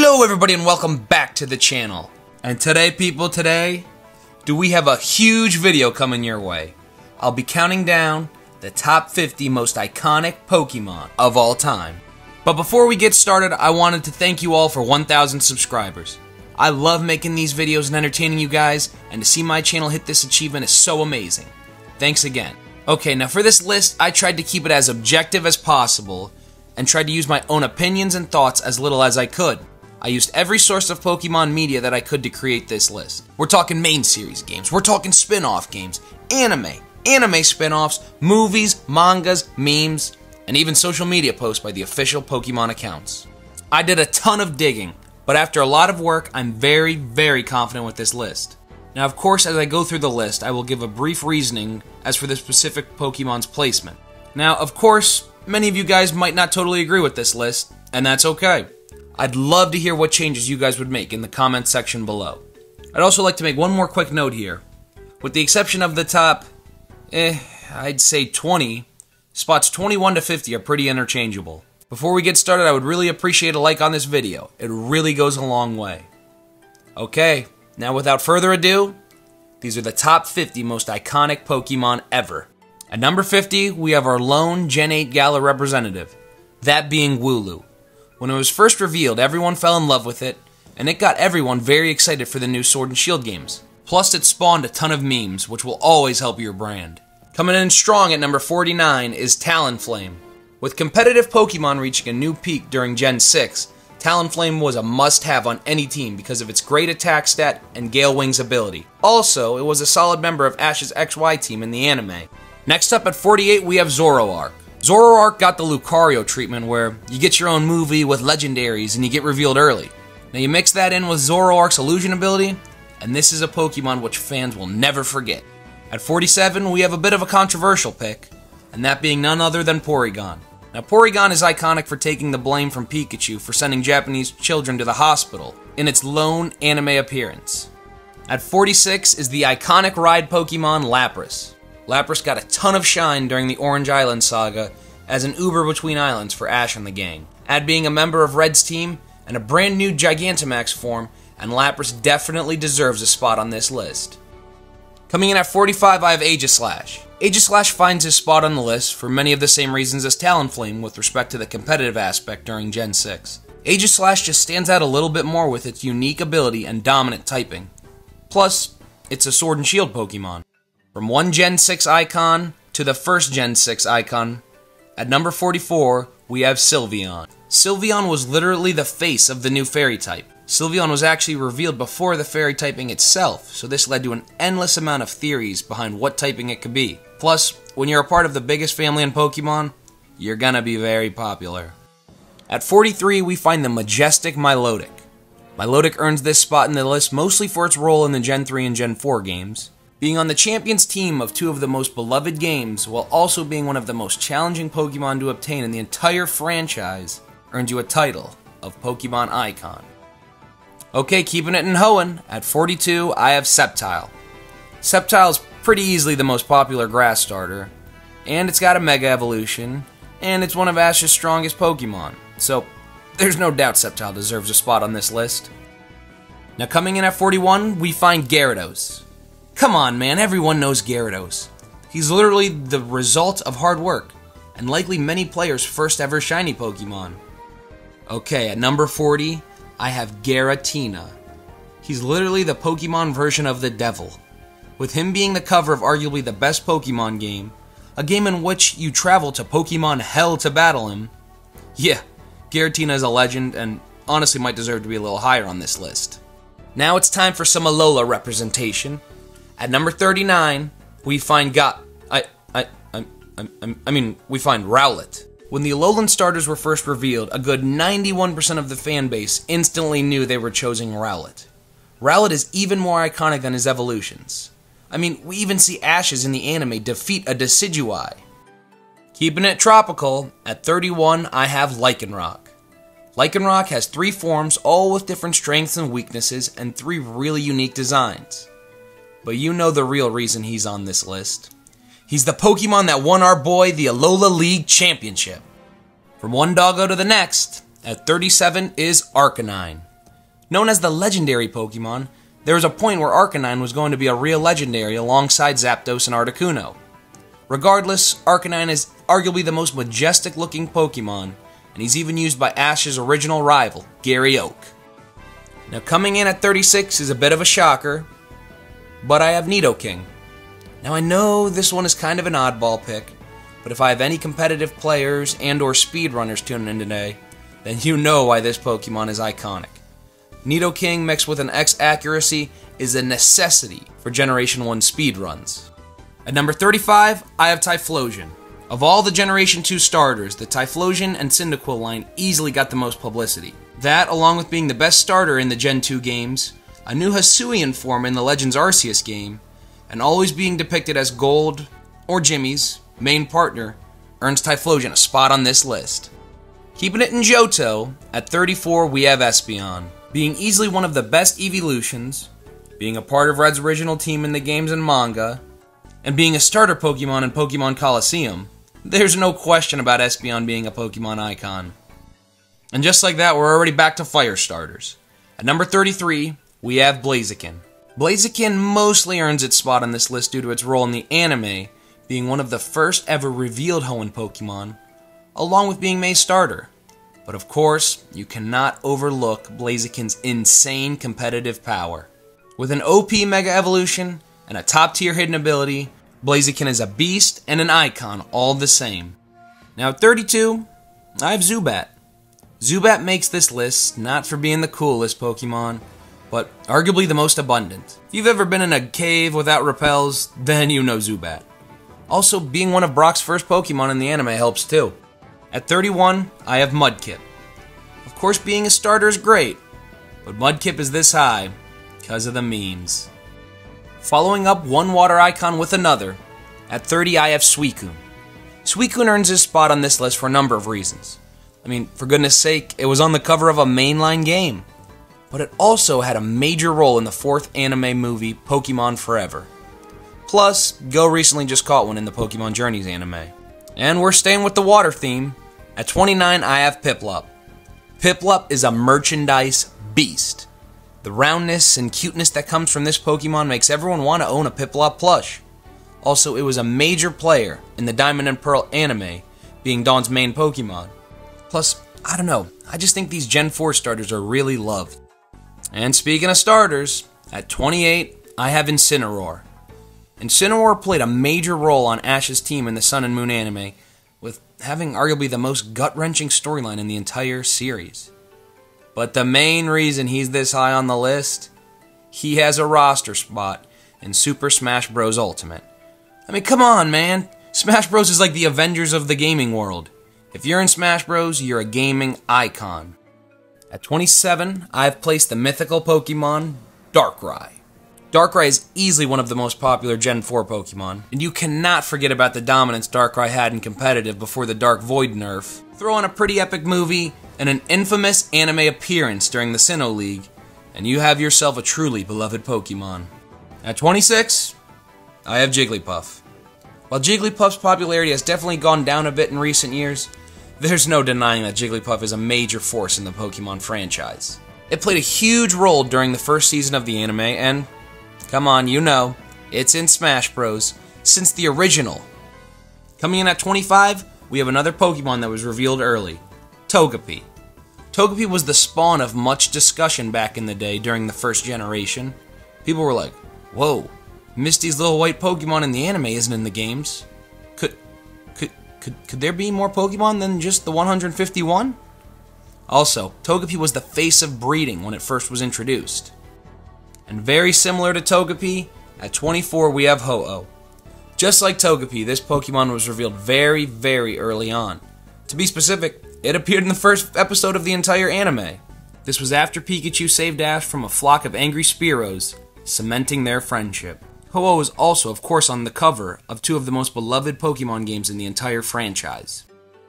Hello everybody and welcome back to the channel. And today people, we have a huge video coming your way. I'll be counting down the top 50 most iconic Pokemon of all time. But before we get started, I wanted to thank you all for 1,000 subscribers. I love making these videos and entertaining you guys, and to see my channel hit this achievement is so amazing. Thanks again. Okay, now for this list, I tried to keep it as objective as possible, and tried to use my own opinions and thoughts as little as I could. I used every source of Pokemon media that I could to create this list. We're talking main series games, we're talking spin-off games, anime spin-offs, movies, mangas, memes, and even social media posts by the official Pokemon accounts. I did a ton of digging, but after a lot of work, I'm very confident with this list. Now of course, as I go through the list, I will give a brief reasoning as for the specific Pokemon's placement. Now of course, many of you guys might not totally agree with this list, and that's okay. I'd love to hear what changes you guys would make in the comments section below. I'd also like to make one more quick note here. With the exception of the top, I'd say 20, spots 21 to 50 are pretty interchangeable. Before we get started, I would really appreciate a like on this video. It really goes a long way. Okay, now without further ado, these are the top 50 most iconic Pokemon ever. At number 50, we have our lone Gen 8 Gala representative, that being Wooloo. When it was first revealed, everyone fell in love with it, and it got everyone very excited for the new Sword and Shield games. Plus, it spawned a ton of memes, which will always help your brand. Coming in strong at number 49 is Talonflame. With competitive Pokemon reaching a new peak during Gen 6, Talonflame was a must-have on any team because of its great attack stat and Gale Wings ability. Also, it was a solid member of Ash's XY team in the anime. Next up at 48, we have Zoroark. Zoroark got the Lucario treatment where you get your own movie with legendaries and you get revealed early. Now you mix that in with Zoroark's illusion ability, and this is a Pokemon which fans will never forget. At 47, we have a bit of a controversial pick, and that being none other than Porygon. Now Porygon is iconic for taking the blame from Pikachu for sending Japanese children to the hospital in its lone anime appearance. At 46 is the iconic ride Pokemon Lapras. Lapras got a ton of shine during the Orange Island saga as an Uber between islands for Ash and the gang. Add being a member of Red's team and a brand new Gigantamax form, and Lapras definitely deserves a spot on this list. Coming in at 45, I have Aegislash. Aegislash finds his spot on the list for many of the same reasons as Talonflame with respect to the competitive aspect during Gen 6. Aegislash just stands out a little bit more with its unique ability and dominant typing. Plus, it's a Sword and Shield Pokemon. From one Gen 6 icon to the first Gen 6 icon, at number 44, we have Sylveon. Sylveon was literally the face of the new fairy type. Sylveon was actually revealed before the fairy typing itself, so this led to an endless amount of theories behind what typing it could be. Plus, when you're a part of the biggest family in Pokemon, you're gonna be very popular. At 43, we find the majestic Milotic. Milotic earns this spot in the list mostly for its role in the Gen 3 and Gen 4 games. Being on the champions team of two of the most beloved games, while also being one of the most challenging Pokemon to obtain in the entire franchise, earns you a title of Pokemon Icon. Okay, keeping it in Hoenn, at 42, I have Sceptile. Sceptile is pretty easily the most popular grass starter, and it's got a Mega Evolution, and it's one of Ash's strongest Pokemon, so there's no doubt Sceptile deserves a spot on this list. Now coming in at 41, we find Gyarados. Come on, man, everyone knows Gyarados. He's literally the result of hard work, and likely many players' first ever shiny Pokemon. Okay, at number 40, I have Giratina. He's literally the Pokemon version of the devil, with him being the cover of arguably the best Pokemon game, a game in which you travel to Pokemon hell to battle him. Yeah, Giratina is a legend, and honestly might deserve to be a little higher on this list. Now it's time for some Alola representation. At number 39, we find we find Rowlet. When the Alolan starters were first revealed, a good 91% of the fan base instantly knew they were choosing Rowlet. Rowlet is even more iconic than his evolutions. I mean, we even see Ashes in the anime defeat a Decidueye. Keeping it tropical, at 31, I have Lycanroc. Lycanroc has 3 forms, all with different strengths and weaknesses, and 3 really unique designs. But you know the real reason he's on this list. He's the Pokemon that won our boy the Alola League Championship. From one doggo to the next, at 37 is Arcanine. Known as the legendary Pokemon, there was a point where Arcanine was going to be a real legendary alongside Zapdos and Articuno. Regardless, Arcanine is arguably the most majestic looking Pokemon, and he's even used by Ash's original rival, Gary Oak. Now coming in at 36 is a bit of a shocker, but I have Nidoking. Now I know this one is kind of an oddball pick, but if I have any competitive players and or speedrunners tuning in today, then you know why this Pokemon is iconic. Nidoking mixed with an X accuracy is a necessity for Generation 1 speedruns. At number 35, I have Typhlosion. Of all the Generation 2 starters, the Typhlosion and Cyndaquil line easily got the most publicity. That, along with being the best starter in the Gen 2 games, a new Hisuian form in the Legends Arceus game, and always being depicted as Gold, or Jimmy's, main partner, earns Typhlosion a spot on this list. Keeping it in Johto, at 34 we have Espeon. Being easily one of the best evolutions, being a part of Red's original team in the games and manga, and being a starter Pokemon in Pokemon Coliseum, there's no question about Espeon being a Pokemon icon. And just like that, we're already back to fire starters. At number 33, we have Blaziken. Blaziken mostly earns its spot on this list due to its role in the anime, being one of the first ever revealed Hoenn Pokemon, along with being May's starter. But of course, you cannot overlook Blaziken's insane competitive power. With an OP Mega Evolution and a top tier hidden ability, Blaziken is a beast and an icon all the same. Now at 32, I have Zubat. Zubat makes this list not for being the coolest Pokemon, but arguably the most abundant. If you've ever been in a cave without repels, then you know Zubat. Also, being one of Brock's first Pokemon in the anime helps too. At 31, I have Mudkip. Of course, being a starter is great, but Mudkip is this high because of the memes. Following up one water icon with another, at 30 I have Suicune. Suicune earns his spot on this list for a number of reasons. I mean, for goodness sake, it was on the cover of a mainline game. But it also had a major role in the 4th anime movie, Pokemon Forever. Plus, Go recently just caught one in the Pokemon Journeys anime. And we're staying with the water theme. At 29, I have Piplup. Piplup is a merchandise beast. The roundness and cuteness that comes from this Pokemon makes everyone want to own a Piplup plush. Also, it was a major player in the Diamond and Pearl anime, being Dawn's main Pokemon. Plus, I don't know, I just think these Gen 4 starters are really loved. And speaking of starters, at 28, I have Incineroar. Incineroar played a major role on Ash's team in the Sun and Moon anime, with having arguably the most gut-wrenching storyline in the entire series. But the main reason he's this high on the list, he has a roster spot in Super Smash Bros. Ultimate. I mean, come on, man. Smash Bros. Is like the Avengers of the gaming world. If you're in Smash Bros., you're a gaming icon. At 27, I've placed the mythical Pokemon, Darkrai. Darkrai is easily one of the most popular Gen 4 Pokemon, and you cannot forget about the dominance Darkrai had in competitive before the Dark Void nerf. Throw in a pretty epic movie and an infamous anime appearance during the Sinnoh League, and you have yourself a truly beloved Pokemon. At 26, I have Jigglypuff. While Jigglypuff's popularity has definitely gone down a bit in recent years, there's no denying that Jigglypuff is a major force in the Pokemon franchise. It played a huge role during the first season of the anime, and come on, you know, it's in Smash Bros. Since the original. Coming in at 25, we have another Pokemon that was revealed early, Togepi. Togepi was the spawn of much discussion back in the day during the first generation. People were like, whoa, Misty's little white Pokemon in the anime isn't in the games. Could there be more Pokemon than just the 151? Also, Togepi was the face of breeding when it first was introduced. And very similar to Togepi, at 24 we have Ho-Oh. Just like Togepi, this Pokemon was revealed very, very early on. To be specific, it appeared in the first episode of the entire anime. This was after Pikachu saved Ash from a flock of angry Spearows, cementing their friendship. Ho-Oh is also, of course, on the cover of two of the most beloved Pokemon games in the entire franchise.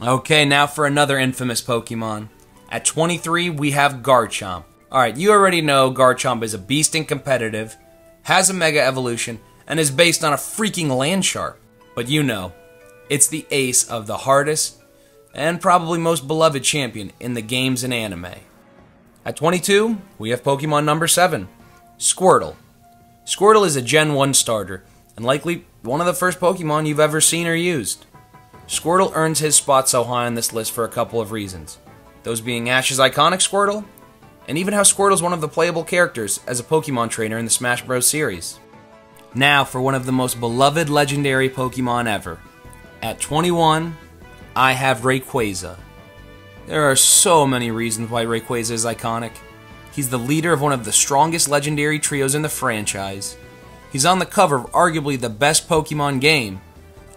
Okay, now for another infamous Pokemon. At 23, we have Garchomp. Alright, you already know Garchomp is a beast and competitive, has a Mega Evolution, and is based on a freaking Landshark. But you know, it's the ace of the hardest and probably most beloved champion in the games and anime. At 22, we have Pokemon number 7, Squirtle. Squirtle is a Gen 1 starter, and likely one of the first Pokemon you've ever seen or used. Squirtle earns his spot so high on this list for a couple of reasons. Those being Ash's iconic Squirtle, and even how Squirtle is one of the playable characters as a Pokemon trainer in the Smash Bros. Series. Now for one of the most beloved legendary Pokemon ever. At 21, I have Rayquaza. There are so many reasons why Rayquaza is iconic. He's the leader of one of the strongest legendary trios in the franchise. He's on the cover of arguably the best Pokemon game,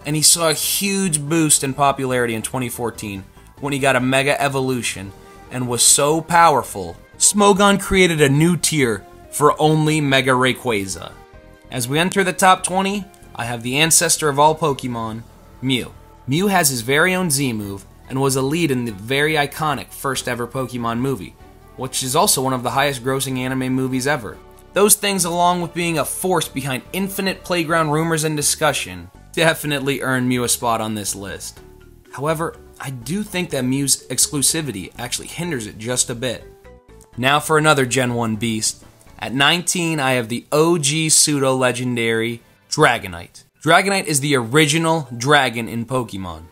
and he saw a huge boost in popularity in 2014 when he got a Mega Evolution and was so powerful, Smogon created a new tier for only Mega Rayquaza. As we enter the top 20, I have the ancestor of all Pokemon, Mew. Mew has his very own Z-move and was a lead in the very iconic first ever Pokemon movie, which is also one of the highest grossing anime movies ever. Those things, along with being a force behind infinite playground rumors and discussion, definitely earned Mew a spot on this list. However, I do think that Mew's exclusivity actually hinders it just a bit. Now for another Gen 1 beast. At 19, I have the OG pseudo-legendary Dragonite. Dragonite is the original dragon in Pokemon.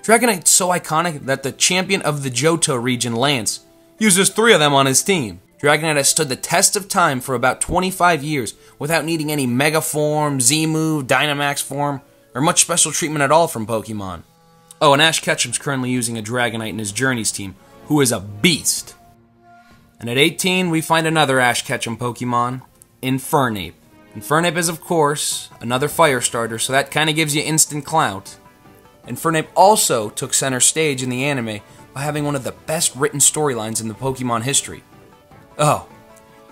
Dragonite's so iconic that the champion of the Johto region, Lance, uses 3 of them on his team. Dragonite has stood the test of time for about 25 years without needing any Mega Form, Z-Move, Dynamax form, or much special treatment at all from Pokemon. Oh, and Ash Ketchum's currently using a Dragonite in his Journeys team, who is a beast. And at 18, we find another Ash Ketchum Pokemon, Infernape. Infernape is, of course, another fire starter, so that kind of gives you instant clout. Infernape also took center stage in the anime by having one of the best written storylines in the Pokemon history. Oh,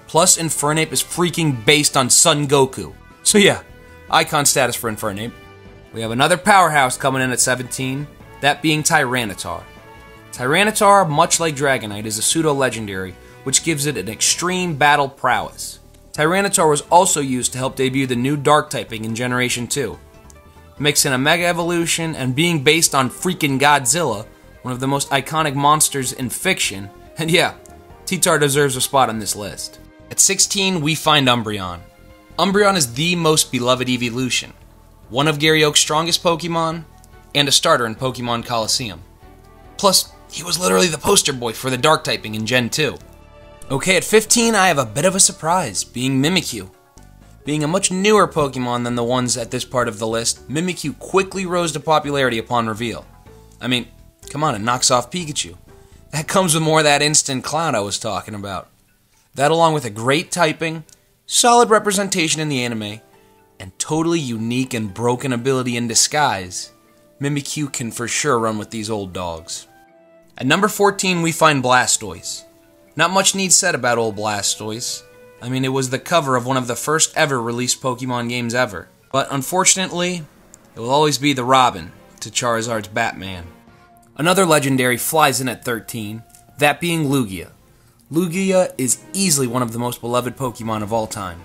plus Infernape is freaking based on Son Goku. So yeah, icon status for Infernape. We have another powerhouse coming in at 17, that being Tyranitar. Tyranitar, much like Dragonite, is a pseudo-legendary, which gives it an extreme battle prowess. Tyranitar was also used to help debut the new Dark typing in Generation 2. Mixing a Mega Evolution and being based on freaking Godzilla, one of the most iconic monsters in fiction, and yeah, T-Tar deserves a spot on this list. At 16, we find Umbreon. Umbreon is the most beloved evolution, one of Gary Oak's strongest Pokemon, and a starter in Pokemon Coliseum. Plus, he was literally the poster boy for the Dark typing in Gen 2. Okay, at 15, I have a bit of a surprise, being Mimikyu. Being a much newer Pokemon than the ones at this part of the list, Mimikyu quickly rose to popularity upon reveal. I mean, come on, it knocks off Pikachu. That comes with more of that instant clout I was talking about. That along with a great typing, solid representation in the anime, and totally unique and broken ability in disguise, Mimikyu can for sure run with these old dogs. At number 14, we find Blastoise. Not much needs said about old Blastoise. I mean, it was the cover of one of the first ever released Pokemon games ever. But unfortunately, it will always be the Robin to Charizard's Batman. Another legendary flies in at 13, that being Lugia. Lugia is easily one of the most beloved Pokemon of all time.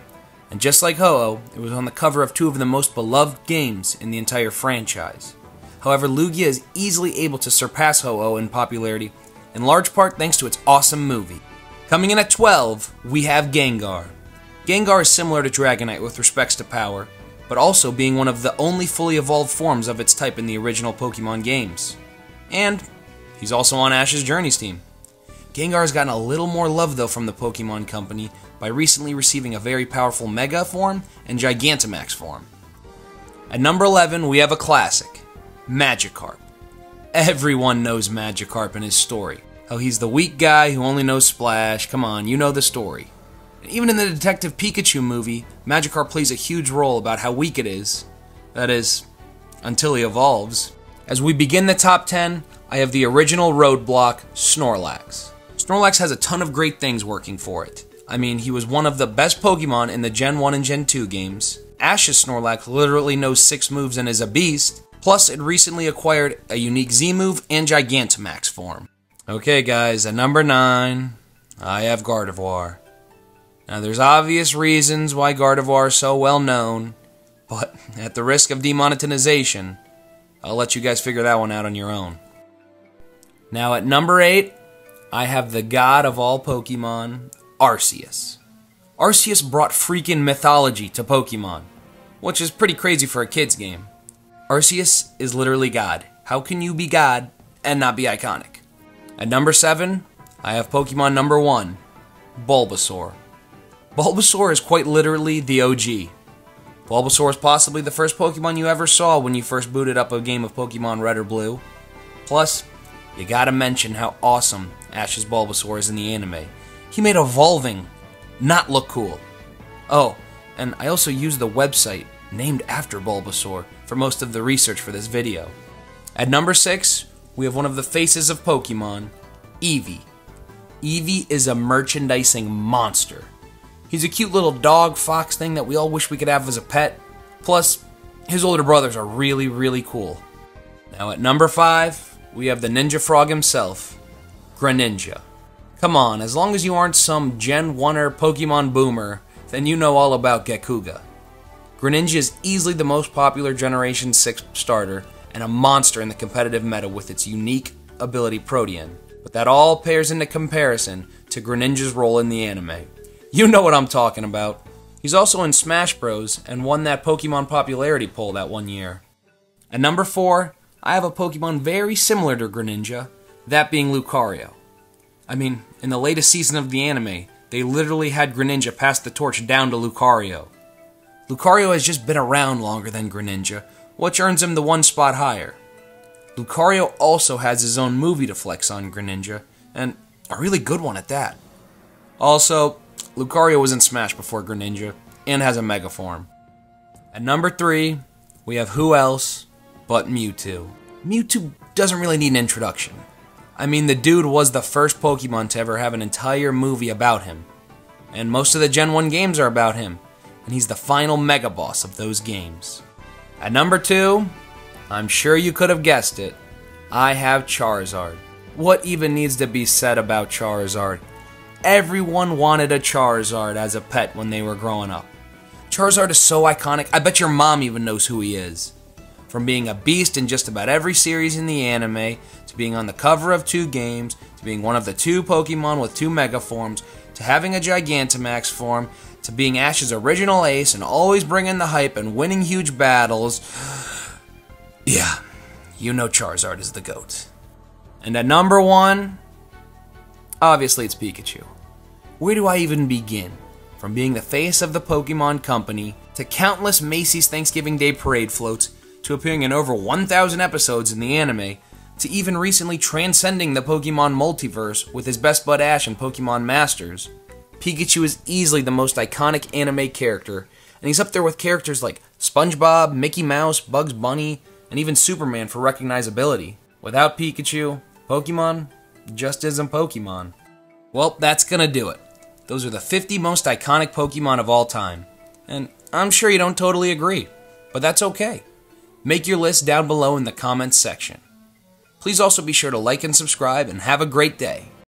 And just like Ho-Oh, it was on the cover of 2 of the most beloved games in the entire franchise. However, Lugia is easily able to surpass Ho-Oh in popularity, in large part thanks to its awesome movie. Coming in at 12, we have Gengar. Gengar is similar to Dragonite with respects to power, but also being one of the only fully evolved forms of its type in the original Pokemon games. And he's also on Ash's Journeys team. Gengar has gotten a little more love though from the Pokemon Company by recently receiving a very powerful Mega form and Gigantamax form. At number 11, we have a classic, Magikarp. Everyone knows Magikarp and his story. How he's the weak guy who only knows Splash. Come on, you know the story. And even in the Detective Pikachu movie, Magikarp plays a huge role about how weak it is. That is, until he evolves. As we begin the top 10, I have the original roadblock, Snorlax. Snorlax has a ton of great things working for it. I mean, he was one of the best Pokemon in the Gen 1 and Gen 2 games. Ash's Snorlax literally knows 6 moves and is a beast. Plus, it recently acquired a unique Z-move and Gigantamax form. Okay guys, at number 9, I have Gardevoir. Now there's obvious reasons why Gardevoir is so well known, but at the risk of demonetization, I'll let you guys figure that one out on your own. Now at number 8, I have the god of all Pokemon, Arceus. Arceus brought freaking mythology to Pokemon, which is pretty crazy for a kid's game. Arceus is literally God. How can you be God and not be iconic? At number 7, I have Pokemon number 1, Bulbasaur. Bulbasaur is quite literally the OG. Bulbasaur is possibly the first Pokemon you ever saw when you first booted up a game of Pokemon Red or Blue. Plus, you gotta mention how awesome Ash's Bulbasaur is in the anime. He made evolving not look cool. Oh, and I also used the website named after Bulbasaur for most of the research for this video. At number 6, we have one of the faces of Pokemon, Eevee. Eevee is a merchandising monster. He's a cute little dog fox thing that we all wish we could have as a pet. Plus, his older brothers are really, really cool. Now at number 5, we have the Ninja Frog himself, Greninja. Come on, as long as you aren't some Gen 1er Pokemon boomer, then you know all about Gekuga. Greninja is easily the most popular Generation 6 starter and a monster in the competitive meta with its unique ability Protean. But that all pairs into comparison to Greninja's role in the anime. You know what I'm talking about. He's also in Smash Bros. And won that Pokemon popularity poll that one year. At number 4, I have a Pokemon very similar to Greninja, that being Lucario. I mean, in the latest season of the anime, they literally had Greninja pass the torch down to Lucario. Lucario has just been around longer than Greninja, which earns him the one spot higher. Lucario also has his own movie to flex on Greninja, and a really good one at that. Also, Lucario was in Smash before Greninja, and has a Mega form. At number 3, we have who else but Mewtwo. Mewtwo doesn't really need an introduction. I mean, the dude was the first Pokemon to ever have an entire movie about him. And most of the Gen 1 games are about him, and he's the final Mega Boss of those games. At number 2, I'm sure you could have guessed it, I have Charizard. What even needs to be said about Charizard? Everyone wanted a Charizard as a pet when they were growing up. Charizard is so iconic, I bet your mom even knows who he is. From being a beast in just about every series in the anime, to being on the cover of 2 games, to being one of the 2 Pokemon with 2 Mega forms, to having a Gigantamax form, to being Ash's original ace and always bringing the hype and winning huge battles. Yeah, you know Charizard is the GOAT. And at number 1, obviously it's Pikachu. Where do I even begin? From being the face of the Pokemon Company, to countless Macy's Thanksgiving Day parade floats, to appearing in over 1,000 episodes in the anime, to even recently transcending the Pokemon multiverse with his best bud Ash in Pokemon Masters. Pikachu is easily the most iconic anime character, and he's up there with characters like SpongeBob, Mickey Mouse, Bugs Bunny, and even Superman for recognizability. Without Pikachu, Pokemon just isn't Pokemon. Well, that's gonna do it. Those are the 50 most iconic Pokemon of all time. And I'm sure you don't totally agree, but that's okay. Make your list down below in the comments section. Please also be sure to like and subscribe, and have a great day.